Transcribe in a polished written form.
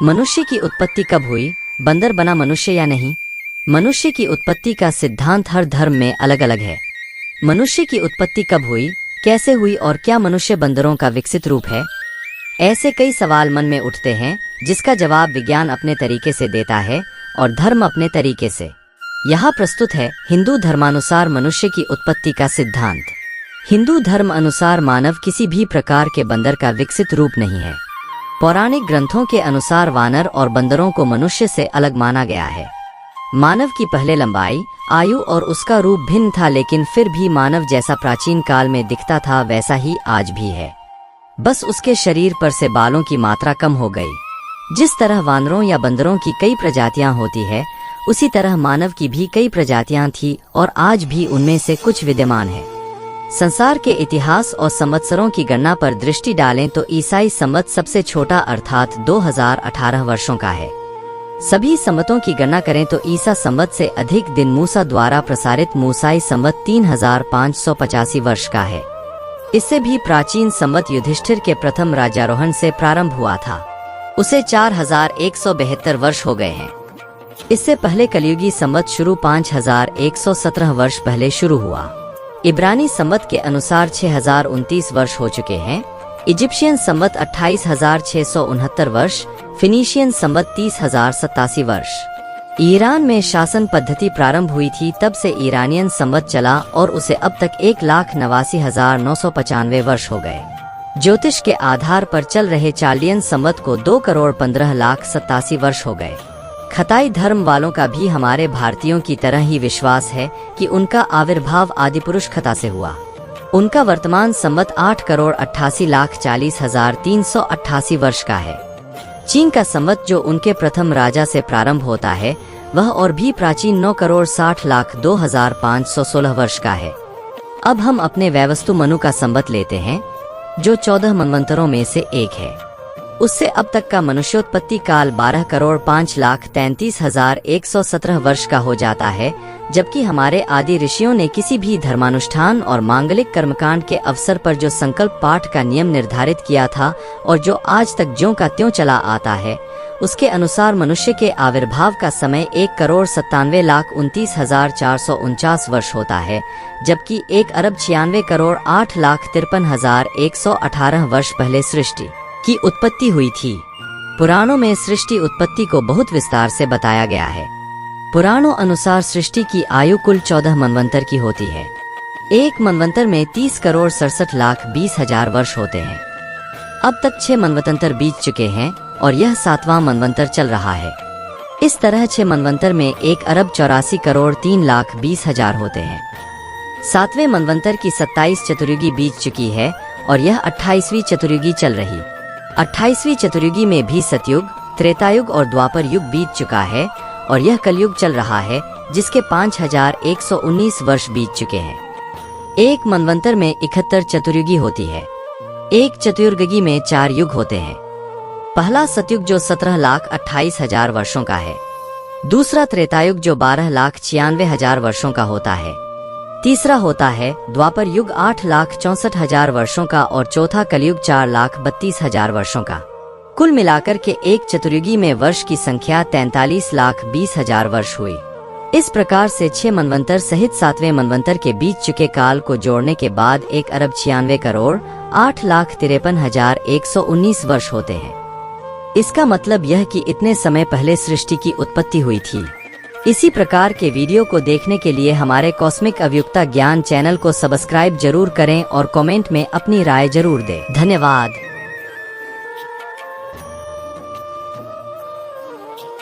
मनुष्य की उत्पत्ति कब हुई? बंदर बना मनुष्य या नहीं? मनुष्य की उत्पत्ति का सिद्धांत हर धर्म में अलग अलग है। मनुष्य की उत्पत्ति कब हुई, कैसे हुई और क्या मनुष्य बंदरों का विकसित रूप है? ऐसे कई सवाल मन में उठते हैं, जिसका जवाब विज्ञान अपने तरीके से देता है और धर्म अपने तरीके से। यहाँ प्रस्तुत है हिंदू धर्मानुसार मनुष्य की उत्पत्ति का सिद्धांत। हिंदू धर्म अनुसार मानव किसी भी प्रकार के बंदर का विकसित रूप नहीं है। पौराणिक ग्रंथों के अनुसार वानर और बंदरों को मनुष्य से अलग माना गया है। मानव की पहले लंबाई, आयु और उसका रूप भिन्न था, लेकिन फिर भी मानव जैसा प्राचीन काल में दिखता था वैसा ही आज भी है। बस उसके शरीर पर से बालों की मात्रा कम हो गई। जिस तरह वानरों या बंदरों की कई प्रजातियां होती है, उसी तरह मानव की भी कई प्रजातियां थी और आज भी उनमें से कुछ विद्यमान है। संसार के इतिहास और संवत्सरों की गणना पर दृष्टि डालें तो ईसाई संवत सबसे छोटा अर्थात 2018 वर्षों का है। सभी संवतों की गणना करें तो ईसा संवत से अधिक दिन मूसा द्वारा प्रसारित मूसाई संवत 3585 वर्ष का है। इससे भी प्राचीन संवत युधिष्ठिर के प्रथम राज्यारोहण से प्रारंभ हुआ था। उसे 4172 वर्ष हो गए हैं। इससे पहले कलयुगी संवत शुरू 5117 वर्ष पहले शुरू हुआ। इब्रानी संवत के अनुसार 6029 वर्ष हो चुके हैं। इजिप्शियन संवत 28669 वर्ष, फिनीशियन संवत 30087 वर्ष। ईरान में शासन पद्धति प्रारंभ हुई थी, तब से ईरानियन संवत चला और उसे अब तक 1,89,995 वर्ष हो गए। ज्योतिष के आधार पर चल रहे चाल्डियन संवत को 2,15,87,000 वर्ष हो गए। खताई धर्म वालों का भी हमारे भारतीयों की तरह ही विश्वास है कि उनका आविर्भाव आदिपुरुष खता से हुआ। उनका वर्तमान संवत 8,88,40,388 वर्ष का है। चीन का संवत जो उनके प्रथम राजा से प्रारंभ होता है, वह और भी प्राचीन 9,60,02,516 वर्ष का है। अब हम अपने वैवस्तु मनु का संवत लेते हैं, जो 14 मनवंतरों में से एक है। उससे अब तक का मनुष्योत्पत्ति काल 12,05,33,117 वर्ष का हो जाता है, जबकि हमारे आदि ऋषियों ने किसी भी धर्मानुष्ठान और मांगलिक कर्मकांड के अवसर पर जो संकल्प पाठ का नियम निर्धारित किया था और जो आज तक ज्यों का त्यों चला आता है, उसके अनुसार मनुष्य के आविर्भाव का समय 1,97,29,449 वर्ष होता है, जबकि 1,96,08,53,118 वर्ष पहले सृष्टि की उत्पत्ति हुई थी। पुराणों में सृष्टि उत्पत्ति को बहुत विस्तार से बताया गया है। पुराणों अनुसार सृष्टि की आयु कुल 14 मनवंतर की होती है। एक मनवंतर में 30,67,20,000 वर्ष होते हैं। अब तक 6 मनवंतर बीत चुके हैं और यह 7वां मनवंतर चल रहा है। इस तरह 6 मनवंतर में 1,84,03,20,000 होते हैं। 7वें मनवंतर की 27 चतुर्युगी बीत चुकी है और यह 28वीं चतुर्युगी चल रही। 28वीं चतुर्युगी में भी सतयुग, त्रेतायुग और द्वापर युग बीत चुका है और यह कलयुग चल रहा है, जिसके 5,119 वर्ष बीत चुके हैं। एक मनवंतर में 71 चतुर्युगी होती है। एक चतुर्युगी में 4 युग होते हैं। पहला सतयुग जो 17,28,000 वर्षों का है। दूसरा त्रेतायुग जो 12,96,000 वर्षों का होता है। तीसरा होता है द्वापर युग 8,64,000 वर्षों का और चौथा कलयुग 4,32,000 वर्षों का। कुल मिलाकर के एक चतुर्युगी में वर्ष की संख्या 43,20,000 वर्ष हुई। इस प्रकार से 6 मनवंतर सहित 7वें मनवंतर के बीत चुके काल को जोड़ने के बाद 1,96,08,53,119 वर्ष होते हैं। इसका मतलब यह कि इतने समय पहले सृष्टि की उत्पत्ति हुई थी। इसी प्रकार के वीडियो को देखने के लिए हमारे कॉस्मिक अवयुक्ता ज्ञान चैनल को सब्सक्राइब जरूर करें और कमेंट में अपनी राय जरूर दें। धन्यवाद।